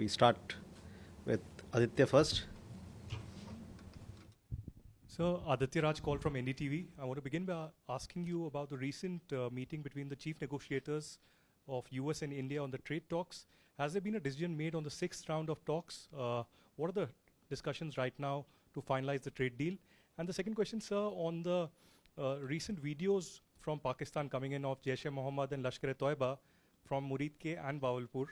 we start with Aditya first. So, Aditya Raj call from NDTV. I want to begin by asking you about the recent meeting between the chief negotiators of US and India on the trade talks. Has there been a decision made on the 6th round of talks? What are the discussions right now to finalize the trade deal? And the second question, sir, on the recent videos from Pakistan coming in of Jaish-e-Mohammed and Lashkar-e-Toiba from Murid-K and Bahawalpur,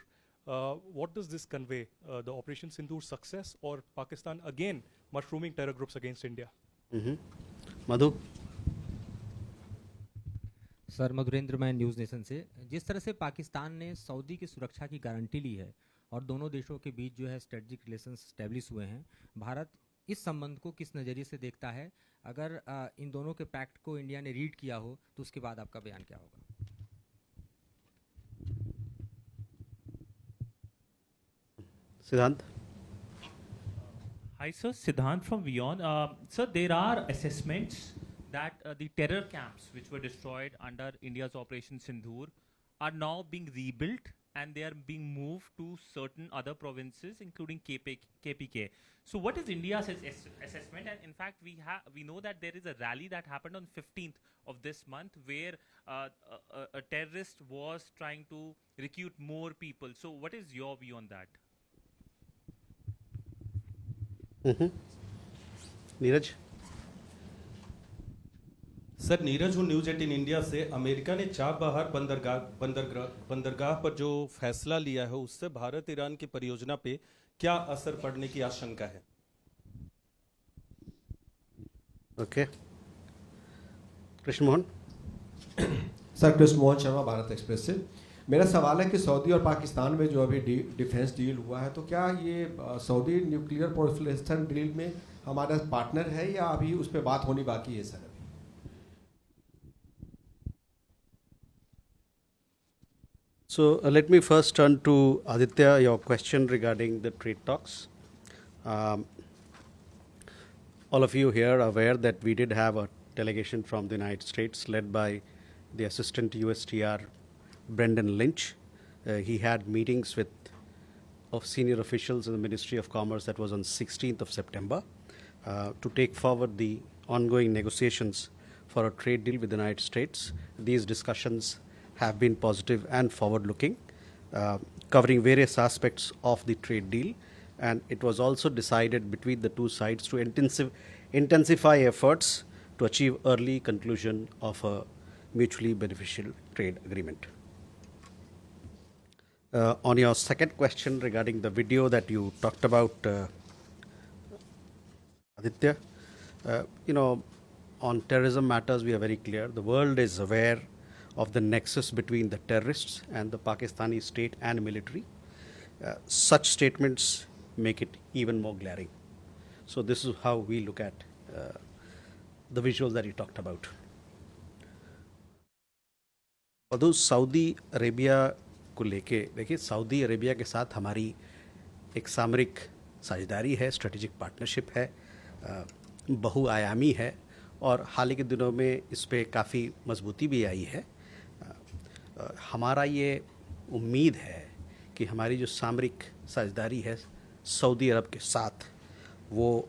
what does this convey? The Operation Sindoor success or Pakistan again mushrooming terror groups against India? Madhu? Sir Madhurendra मैं news nation से। जिस तरह से पाकिस्तान ने Saudi की सुरक्षा की guarantee ली है और दोनों देशों के बीच जो है स्ट्रेटजिक रिलेशंस स्टैब्लिश हुए हैं, भारत इस संबंध को किस नज़रिए से देखता है? अगर इन दोनों के पैक्ट को इंडिया ने रीड किया हो तो उसके बाद आपका बयान क्या होगा? Siddhant? Hi sir, Siddhant from Vion. Sir, there are assessments that the terror camps which were destroyed under India's Operation Sindoor are now being rebuilt and they are being moved to certain other provinces including KPK. So what is India's assessment? And in fact, we know that there is a rally that happened on 15th of this month where a terrorist was trying to recruit more people. So what is your view on that? Neeraj? Sir Neeraj हूँ news 18 India से। America ने Chabahar बंदरगाह पर जो फैसला लिया है उससे भारत ईरान की परियोजना पे क्या असर पड़ने की आशंका है? Okay. Krishna Mohan? Sir Krishna Mohan Sharma, Bharat express से। मेरा सवाल है कि सऊदी और पाकिस्तान में जो अभी डिफेंस डील हुआ है, तो क्या ये सऊदी न्यूक्लियर प्रोलिफरेशन डील में हमारा पार्टनर है या अभी उस पर बात होनी बाकी है sir? So let me first turn to Aditya, your question regarding the trade talks. All of you here are aware that we did have a delegation from the United States led by the Assistant USTR Brendan Lynch. He had meetings with senior officials in the Ministry of Commerce. That was on 16th of September to take forward the ongoing negotiations for a trade deal with the United States. These discussions have been positive and forward-looking, covering various aspects of the trade deal, and it was also decided between the two sides to intensify efforts to achieve early conclusion of a mutually beneficial trade agreement. On your second question regarding the video that you talked about, Aditya, on terrorism matters we are very clear. The world is aware of the nexus between the terrorists and the Pakistani state and military. Such statements make it even more glaring. So this is how we look at the visuals that you talked about. Although Saudi Arabia को लेके देखिए, Saudi Arabia के साथ हमारी एक सामरिक साझेदारी है, स्ट्रेटेजिक पार्टनरशिप है, बहुआयामी है और हाल ही के दिनों में इस पे काफ़ी मजबूती भी आई है। हमारा ये उम्मीद है कि हमारी जो सामरिक साझेदारी है सऊदी अरब के साथ, वो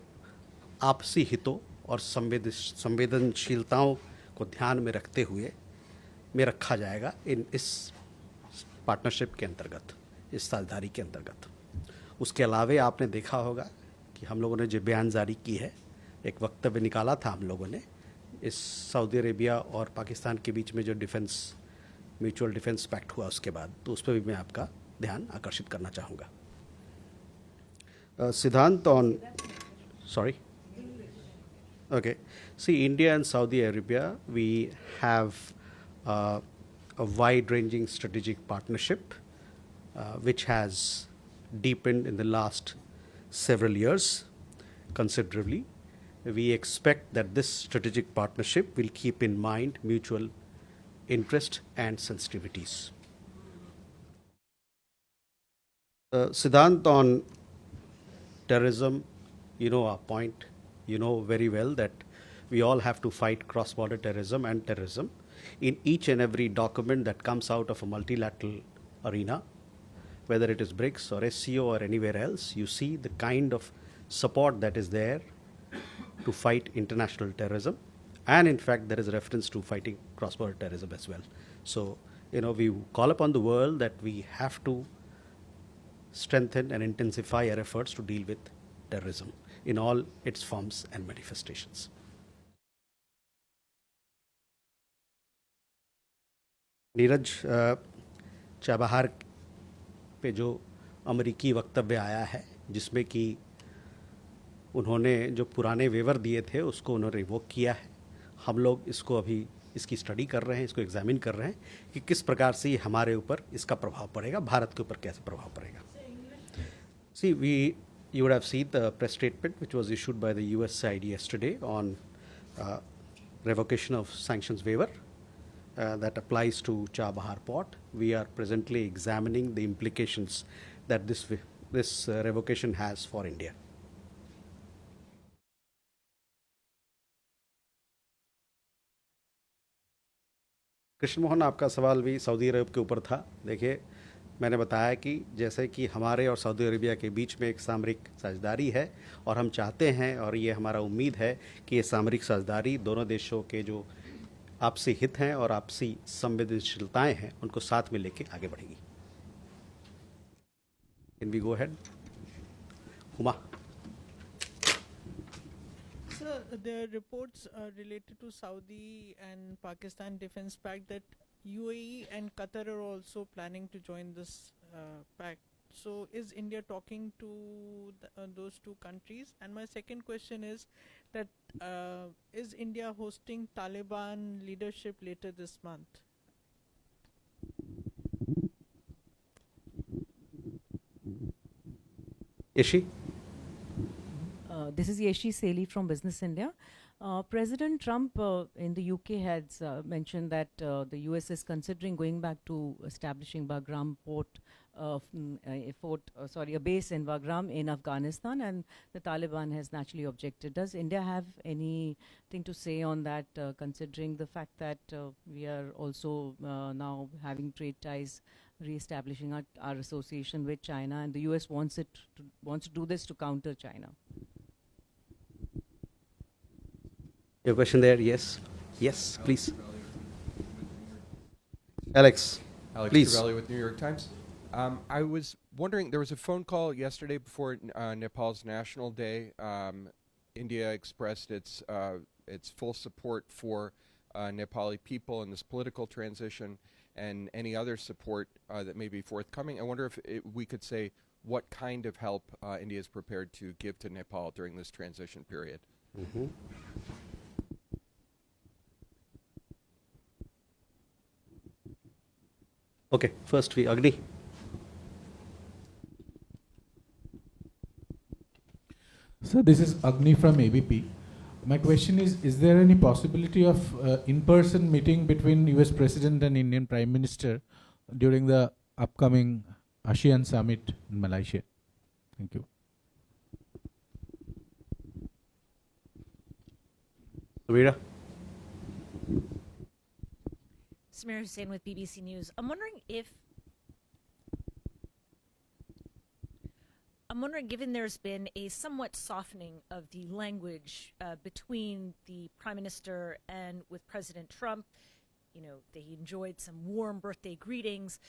आपसी हितों और संवेदनशीलताओं को ध्यान में रखते हुए में रखा जाएगा इस पार्टनरशिप के अंतर्गत, इस साझेदारी के अंतर्गत। उसके अलावे आपने देखा होगा कि हम लोगों ने जो बयान जारी की है, एक वक्तव्य निकाला था हम लोगों ने इस सऊदी अरेबिया और पाकिस्तान के बीच में जो म्यूचुअल डिफेंस पैक्ट हुआ उसके बाद, तो उस पर भी मैं आपका ध्यान आकर्षित करना चाहूँगा। सिद्धांत on sorry okay, see, India and Saudi Arabia, we have a wide-ranging strategic partnership which has deepened in the last several years considerably. We expect that this strategic partnership will keep in mind mutual interest and sensitivities. Siddhant, on terrorism, you know our point. You know very well that we all have to fight cross-border terrorism and terrorism. In each and every document that comes out of a multilateral arena, whether it is BRICS or SCO or anywhere else, you see the kind of support that is there to fight international terrorism. And in fact, there is a reference to fighting cross-border terrorism as well. So, we call upon the world that we have to strengthen and intensify our efforts to deal with terrorism in all its forms and manifestations. Neeraj, Chabahar पे जो अमेरिकी वक्तव्य आया है, जिसमें कि उन्होंने जो पुराने वेवर दिए थे उसको उन्होंने रिवोक किया है, हम लोग इसको अभी इसकी स्टडी कर रहे हैं, इसको एग्जामिन कर रहे हैं कि किस प्रकार से हमारे ऊपर इसका प्रभाव पड़ेगा, भारत के ऊपर कैसे प्रभाव पड़ेगा. See, you would have seen the press statement which was issued by the USAID yesterday on revocation of sanctions waiver that applies to Chabahar port. We are presently examining the implications that this revocation has for India. Krishna Mohan, आपका सवाल भी Saudi अरब के ऊपर था. देखिए, मैंने बताया कि जैसे कि हमारे और सऊदी अरेबिया के बीच में एक सामरिक साझेदारी है और हम चाहते हैं और ये हमारा उम्मीद है कि ये सामरिक साझेदारी दोनों देशों के जो आपसी हित हैं और आपसी संवेदनशीलताएं हैं उनको साथ में लेके आगे बढ़ेगी. Can we go ahead? Huma. Sir, there are reports related to Saudi and Pakistan defense pact that UAE and Qatar are also planning to join this pact. So is India talking to those two countries? And my second question is that is India hosting Taliban leadership later this month? Yeshi? This is Yeshi Seli from Business India. President Trump in the UK has mentioned that the US is considering going back to establishing Bagram port, a base in Bagram in Afghanistan, and the Taliban has naturally objected. Does India have anything to say on that, considering the fact that we are also now having trade ties, re-establishing our association with China, and the US wants to do this to counter China? Your question there, yes. Yes, please. Alex, please. Alex with New York Times. I was wondering, there was a phone call yesterday before Nepal's National Day. India expressed its full support for Nepali people in this political transition and any other support that may be forthcoming. I wonder if we could say what kind of help India is prepared to give to Nepal during this transition period. Mm-hmm. Okay, first we Agni. So this is Agni from ABP. My question is there any possibility of in-person meeting between US President and Indian Prime Minister during the upcoming ASEAN Summit in Malaysia? Thank you. Samira. Samira Hussain with BBC News. I'm wondering, given there's been a somewhat softening of the language between the Prime Minister and with President Trump, they enjoyed some warm birthday greetings.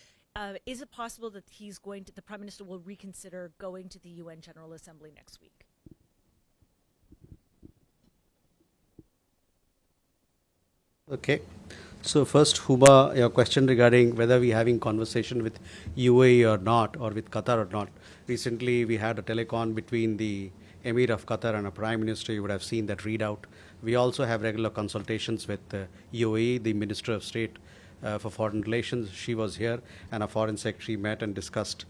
Is it possible that the Prime Minister will reconsider going to the UN General Assembly next week? Okay. So first, Huba, your question regarding whether we're having conversation with UAE or not, or with Qatar or not. Recently, we had a telecon between the Emir of Qatar and a Prime Minister. You would have seen that readout. We also have regular consultations with UAE, the Minister of State for Foreign Relations. She was here, and our Foreign Secretary met and discussed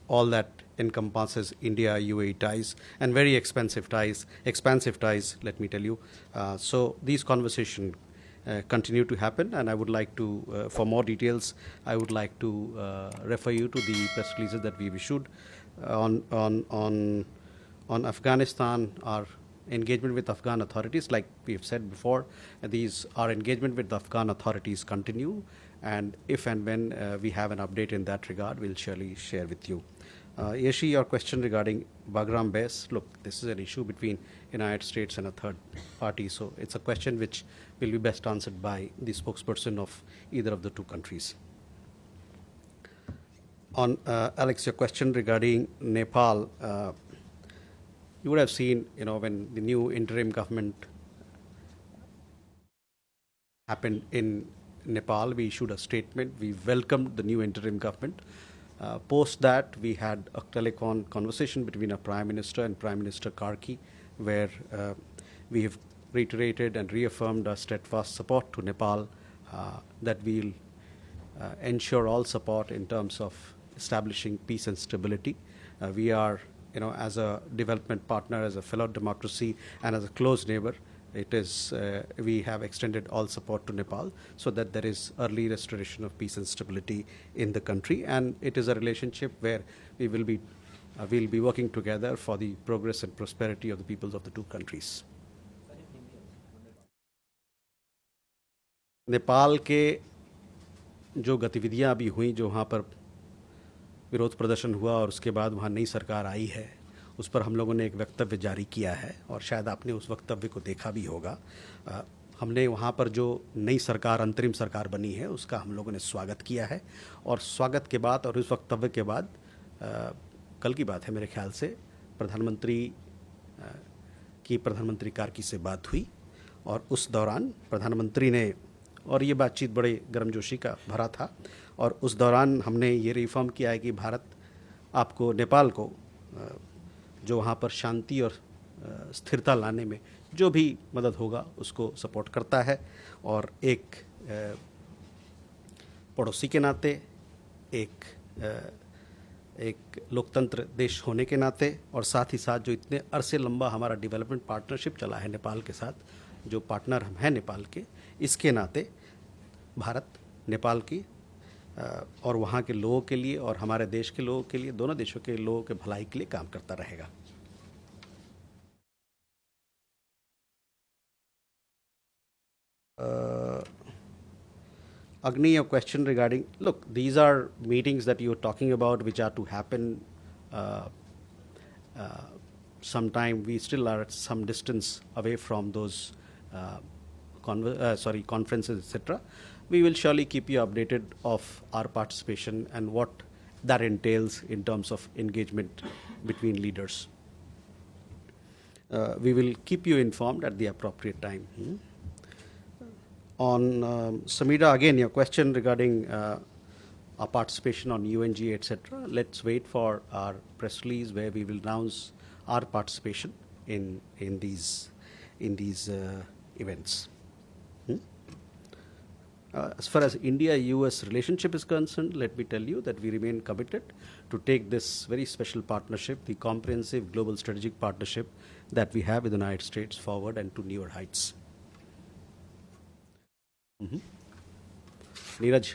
all that encompasses India-UAE ties, and very expansive ties, let me tell you. So these conversations continue to happen, and I would like to, for more details, I would like to refer you to the press releases that we've issued on Afghanistan. Our engagement with Afghan authorities, like we have said before, our engagement with the Afghan authorities continue, and if and when we have an update in that regard, we'll surely share with you. Yeshi, your question regarding Bagram base, look, this is an issue between United States and a third party, so it's a question which will be best answered by the spokesperson of either of the two countries. On Alex, your question regarding Nepal, you would have seen, when the new interim government happened in Nepal, we issued a statement. We welcomed the new interim government. Post that, we had a telecon conversation between our Prime Minister and Prime Minister Karki, where we have reiterated and reaffirmed our steadfast support to Nepal, that we'll ensure all support in terms of establishing peace and stability. We are, as a development partner, as a fellow democracy, and as a close neighbor, we have extended all support to Nepal so that there is early restoration of peace and stability in the country, and it is a relationship where we'll be working together for the progress and prosperity of the peoples of the two countries. Nepal के जो गतिविधियां अभी हुई, जो वहाँ पर विरोध प्रदर्शन हुआ और उसके बाद वहाँ नई सरकार आई है, उस पर हम लोगों ने एक वक्तव्य जारी किया है और शायद आपने उस वक्तव्य को देखा भी होगा. हमने वहाँ पर जो नई सरकार, अंतरिम सरकार बनी है, उसका हम लोगों ने स्वागत किया है. और स्वागत के बाद और उस वक्तव्य के बाद कल की बात है मेरे ख्याल से, प्रधानमंत्री कार्की से बात हुई और उस दौरान प्रधानमंत्री ने, और ये बातचीत बड़े गर्मजोशी का भरा था, और उस दौरान हमने ये रिफॉर्म किया है कि भारत आपको, नेपाल को, जो वहाँ पर शांति और स्थिरता लाने में जो भी मदद होगा उसको सपोर्ट करता है. और एक पड़ोसी के नाते, एक लोकतंत्र देश होने के नाते, और साथ ही साथ जो इतने अरसे लंबा हमारा डेवलपमेंट पार्टनरशिप चला है नेपाल के साथ, जो पार्टनर हम हैं नेपाल के, इसके नाते भारत नेपाल की और वहाँ के लोगों के लिए और हमारे देश के लोगों के लिए, दोनों देशों के लोगों के भलाई के लिए काम करता रहेगा. Agni, your question regarding, look, these are meetings that you're talking about which are to happen sometime. We still are at some distance away from those conferences, etc. We will surely keep you updated of our participation and what that entails in terms of engagement between leaders. We will keep you informed at the appropriate time. On Samida, again, your question regarding our participation on UNG, etc. Let's wait for our press release where we will announce our participation in these events. As far as India-US relationship is concerned, let me tell you that we remain committed to take this very special partnership, the comprehensive global strategic partnership that we have with the United States, forward and to newer heights. Neeraj.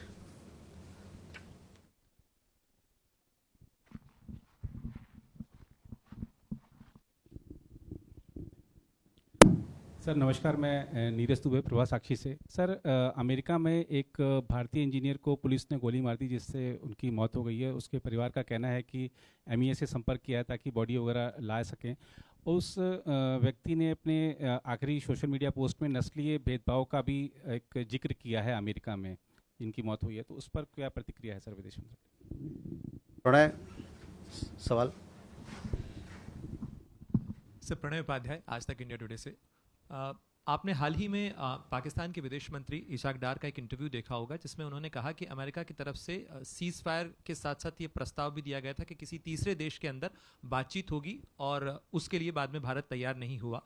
Sir नमस्कार, मैं नीरज दुबे प्रभा साक्षी से. Sir America में एक भारतीय engineer को police ने गोली मार दी जिससे उनकी मौत हो गई है. उसके परिवार का कहना है कि MEA से संपर्क किया ताकि बॉडी वगैरह ला सकें. उस व्यक्ति ने अपने आखिरी सोशल मीडिया पोस्ट में नस्लीय भेदभाव का भी एक जिक्र किया है अमेरिका में जिनकी मौत हुई है, तो उस पर क्या प्रतिक्रिया है सर विदेश मंत्री? प्रणय, सवाल. सर प्रणय उपाध्याय, आज तक इंडिया टुडे से. आपने हाल ही में पाकिस्तान के विदेश मंत्री इशाक डार का एक इंटरव्यू देखा होगा जिसमें उन्होंने कहा कि अमेरिका की तरफ से सीज फायर के साथ साथ ये प्रस्ताव भी दिया गया था कि किसी तीसरे देश के अंदर बातचीत होगी और उसके लिए बाद में भारत तैयार नहीं हुआ.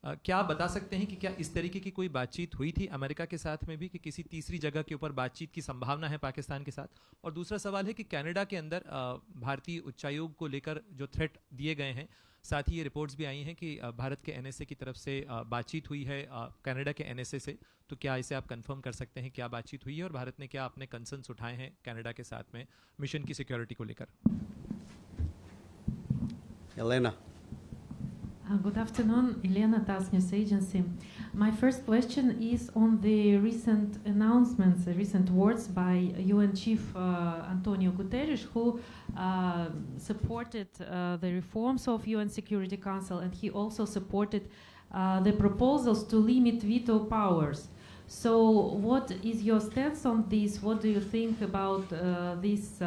क्या आप बता सकते हैं कि क्या इस तरीके की कोई बातचीत हुई थी अमेरिका के साथ में भी, कि किसी तीसरी जगह के ऊपर बातचीत की संभावना है पाकिस्तान के साथ? और दूसरा सवाल है कि कनाडा के अंदर भारतीय उच्चायोग को लेकर जो थ्रेट दिए गए हैं, साथ ही ये रिपोर्ट्स भी आई हैं कि भारत के NSA की तरफ से बातचीत हुई है कनाडा के NSA से, तो क्या इसे आप कंफर्म कर सकते हैं क्या बातचीत हुई है और भारत ने क्या अपने कंसर्न्स उठाए हैं कनाडा के साथ में मिशन की सिक्योरिटी को लेकर? Elena. Good afternoon, Elena TASS News Agency. My first question is on the recent announcements, the recent words by UN Chief Antonio Guterres, who supported the reforms of UN Security Council, and he also supported the proposals to limit veto powers. So what is your stance on this? What do you think about these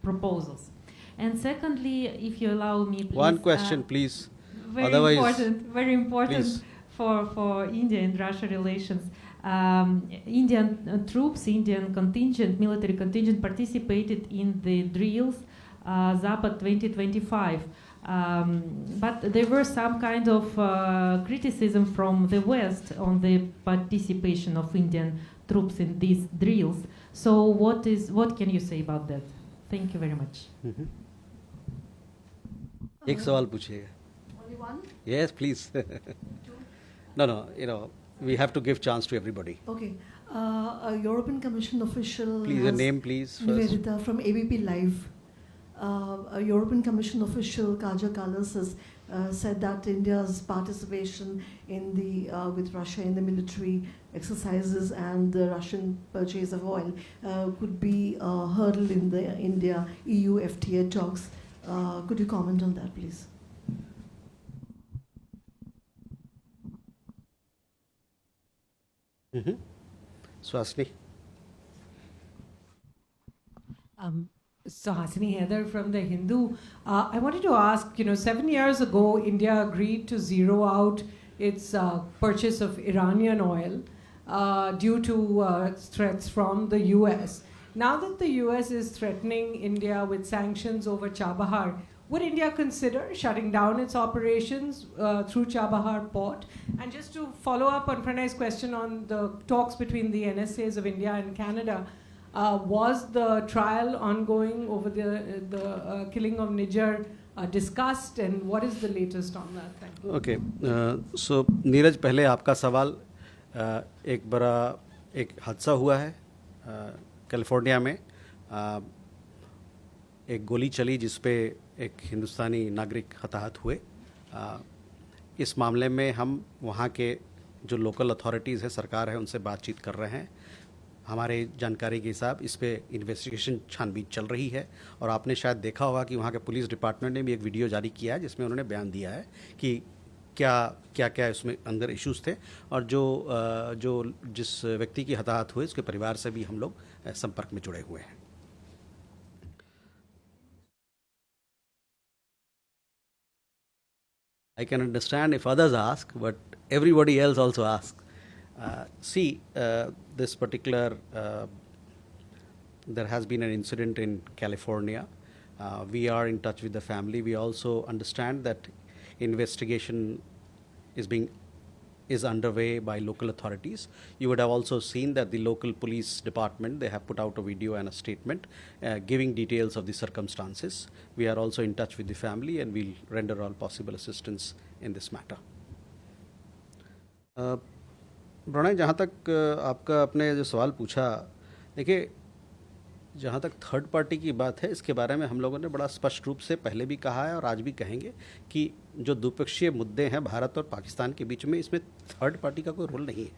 proposals? And secondly, if you allow me, please, one question, please. Very important for India and Russia relations. Indian troops, Indian contingent, military contingent participated in the drills Zapad 2025. But there were some kind of criticism from the West on the participation of Indian troops in these drills. So what can you say about that? Thank you very much. एक सवाल पूछिएगा. Only one? Yes, please. No, we have to give chance to everybody. Okay. A European Commission official. Please, your name, please. First. Nivedita from ABP Live. A European Commission official, Kaja Kallas, has said that India's participation in the with Russia in the military exercises and the Russian purchase of oil could be a hurdle in the India-EU FTA talks. Could you comment on that, please? Swasni. So Hasini Heather from The Hindu. I wanted to ask, 7 years ago, India agreed to zero out its purchase of Iranian oil due to threats from the US. Now that the US is threatening India with sanctions over Chabahar, would India consider shutting down its operations through Chabahar port? And just to follow up on Pranay's question on the talks between the NSAs of India and Canada, was the trial ongoing over the killing of Niger discussed, and what is the latest on that? Thank you. Okay, so Neeraj, पहले आपका सवाल, एक बड़ा एक हादसा हुआ है California में, एक गोली चली जिसपे एक हिंदुस्तानी नागरिक हताहत हुए. इस मामले में हम वहाँ के जो लोकल अथॉरिटीज़ है, सरकार है, उनसे बातचीत कर रहे हैं. हमारे जानकारी के हिसाब इस पे इन्वेस्टिगेशन छानबीन चल रही है. और आपने शायद देखा होगा कि वहाँ के पुलिस डिपार्टमेंट ने भी एक वीडियो जारी किया है जिसमें उन्होंने बयान दिया है कि क्या उसमें अंदर इश्यूज़ थे, और जो जिस व्यक्ति की हताहत हुई उसके परिवार से भी हम लोग संपर्क में जुड़े हुए हैं. I can understand if others ask, but everybody else also asks. This particular, there has been an incident in California. We are in touch with the family. We also understand that investigation is underway by local authorities. You would have also seen that the local police department, they have put out a video and a statement giving details of the circumstances. We are also in touch with the family and we'll render all possible assistance in this matter. Pranay, जहाँ तक आपका अपने जो सवाल पूछा, देखिए, जहाँ तक थर्ड पार्टी की बात है, इसके बारे में हम लोगों ने बड़ा स्पष्ट रूप से पहले भी कहा है और आज भी कहेंगे कि जो द्विपक्षीय मुद्दे हैं भारत और पाकिस्तान के बीच में, इसमें थर्ड पार्टी का कोई रोल नहीं है.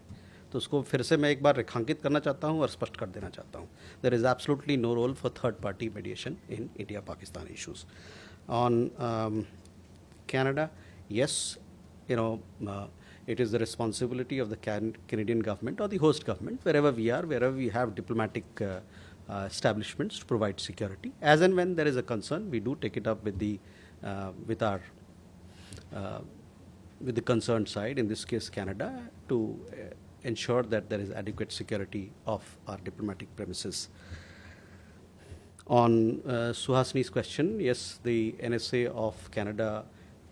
तो उसको फिर से मैं एक बार रेखांकित करना चाहता हूँ और स्पष्ट कर देना चाहता हूँ. There is absolutely no role for third party mediation in India Pakistan issues. On Canada, yes, it is the responsibility of the Canadian government or the host government, wherever we are, wherever we have diplomatic establishments to provide security. As and when there is a concern, we do take it up with the concerned side, in this case Canada, to ensure that there is adequate security of our diplomatic premises. On Suhasini's question, yes, the NSA of Canada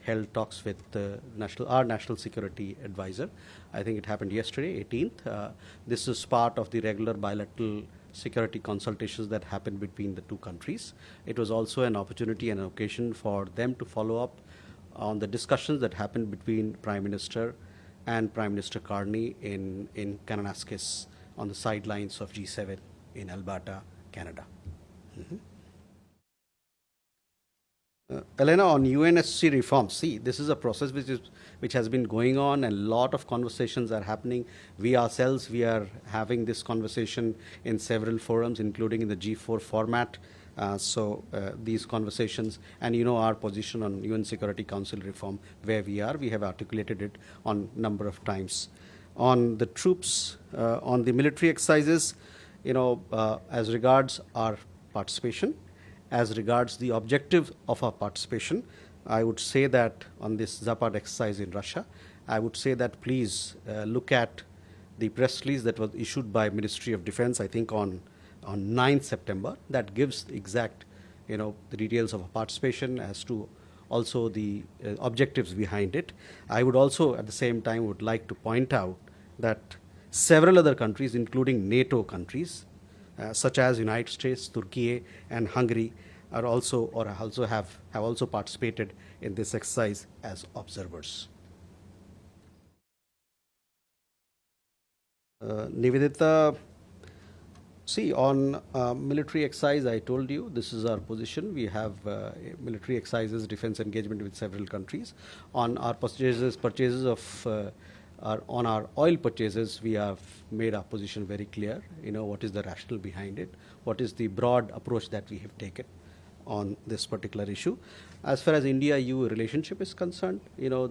held talks with our national security advisor. I think it happened yesterday, 18th. This is part of the regular bilateral security consultations that happened between the two countries. It was also an opportunity and an occasion for them to follow up on the discussions that happened between Prime Minister and Prime Minister Carney in Kananaskis on the sidelines of G7 in Alberta, Canada. Elena, on UNSC reform, see, this is a process which has been going on, and a lot of conversations are happening. We ourselves, we are having this conversation in several forums, including in the G4 format. These conversations, and you know our position on UN Security Council reform, where we are, we have articulated it on number of times. On the troops, on the military exercises, you know, as regards our participation, as regards the objective of our participation, I would say that on this Zapad exercise in Russia, I would say that please look at the press release that was issued by Ministry of Defense, I think on 9th September, that gives the exact, you know, the details of our participation as to also the objectives behind it. I would also at the same time would like to point out that several other countries, including NATO countries, such as United States, Turkey, and Hungary, are also or also have also participated in this exercise as observers. Nivedita, see, on military exercise, I told you this is our position. We have military exercises, defense engagement with several countries. On our purchases of on our oil purchases, we have made our position very clear. You know, what is the rationale behind it? What is the broad approach that we have taken on this particular issue? As far as India-EU relationship is concerned, you know,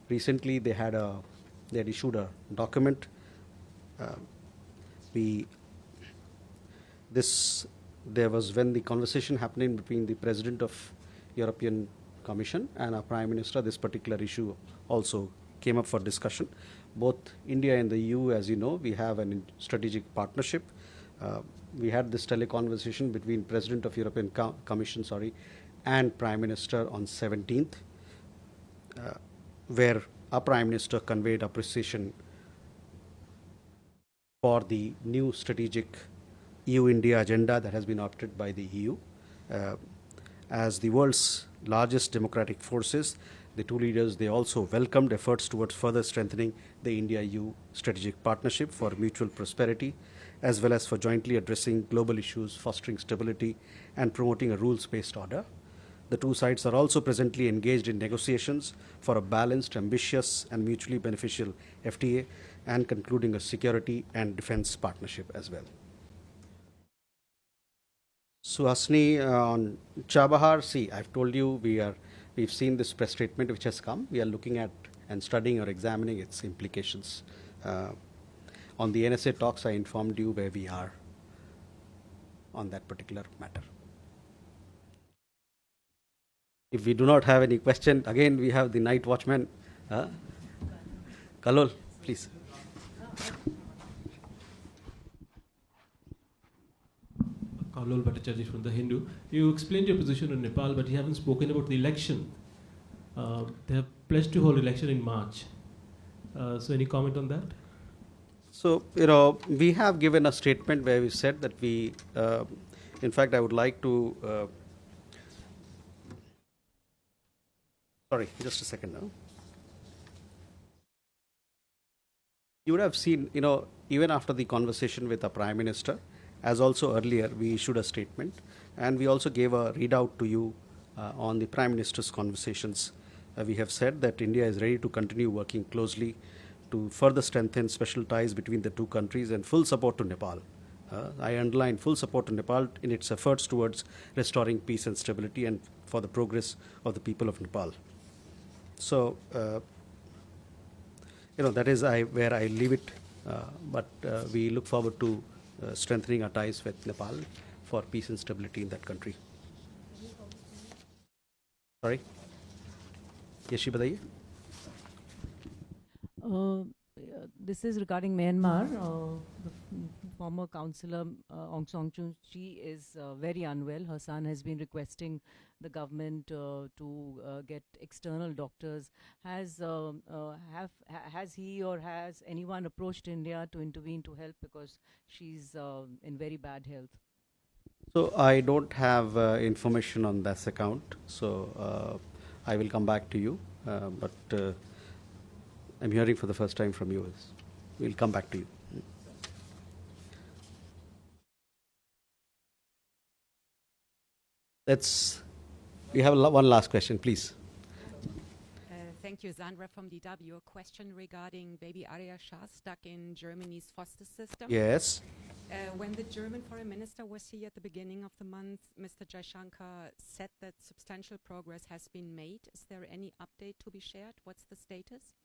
recently they had issued a document. There was when the conversation happening between the President of European Commission and our Prime Minister, this particular issue also came up for discussion. Both India and the EU, as you know, we have a strategic partnership. We had this teleconversation between President of European Commission, and Prime Minister on 17th, where our Prime Minister conveyed appreciation for the new strategic EU-India agenda that has been adopted by the EU. As the world's largest democratic forces, the two leaders, they also welcomed efforts towards further strengthening the India-EU strategic partnership for mutual prosperity, as well as for jointly addressing global issues, fostering stability, and promoting a rules-based order. The two sides are also presently engaged in negotiations for a balanced, ambitious, and mutually beneficial FTA, and concluding a security and defense partnership as well. Suhasini, on Chabahar, see, I've told you we've seen this press statement which has come. We are looking at and studying or examining its implications. On the NSA talks, I informed you where we are on that particular matter. If we do not have any question, again we have the night watchman. Kalol, please. Kalol Bhattacharya from The Hindu. You explained your position on Nepal, but you haven't spoken about the election. They have pledged to hold election in March. So any comment on that? So, you know, we have given a statement where we said that we, in fact, I would like to, sorry, just a second now. You would have seen, you know, even after the conversation with the Prime Minister, as also earlier, we issued a statement, and we also gave a readout to you on the Prime Minister's conversations. We have said that India is ready to continue working closely to further strengthen special ties between the two countries and full support to Nepal. I underline full support to Nepal in its efforts towards restoring peace and stability and for the progress of the people of Nepal. So, you know, that is where I leave it, but we look forward to strengthening our ties with Nepal for peace and stability in that country. Sorry? Yeshi, bataiye. This is regarding Myanmar. The former councillor Aung San Suu Kyi is very unwell. Her son has been requesting the government to get external doctors. Has he or has anyone approached India to intervene to help, because she's in very bad health? So I don't have information on this account. So I will come back to you. But I'm hearing for the first time from you. We'll come back to you. We have one last question, please. Thank you, Sandra from DW. A question regarding baby Arya Shah stuck in Germany's foster system. Yes. When the German foreign minister was here at the beginning of the month, Mr. Jaishankar said that substantial progress has been made. Is there any update to be shared? What's the status?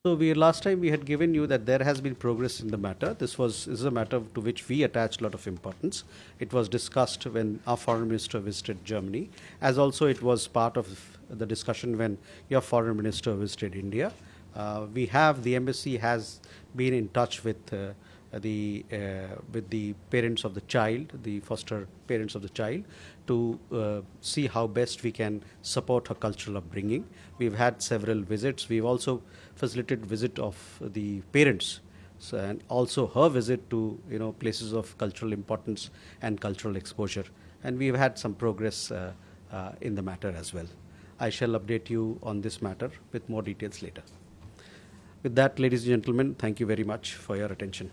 So last time we had given you that there has been progress in the matter. This is a matter to which we attach a lot of importance. It was discussed when our foreign minister visited Germany, as also it was part of the discussion when your foreign minister visited India. The embassy has been in touch with the parents of the child, the foster parents of the child, to see how best we can support her cultural upbringing. We've had several visits. We've also facilitated visit of the parents, and also her visit to places of cultural importance and cultural exposure. And we've had some progress in the matter as well. I shall update you on this matter with more details later. With that, ladies and gentlemen, thank you very much for your attention.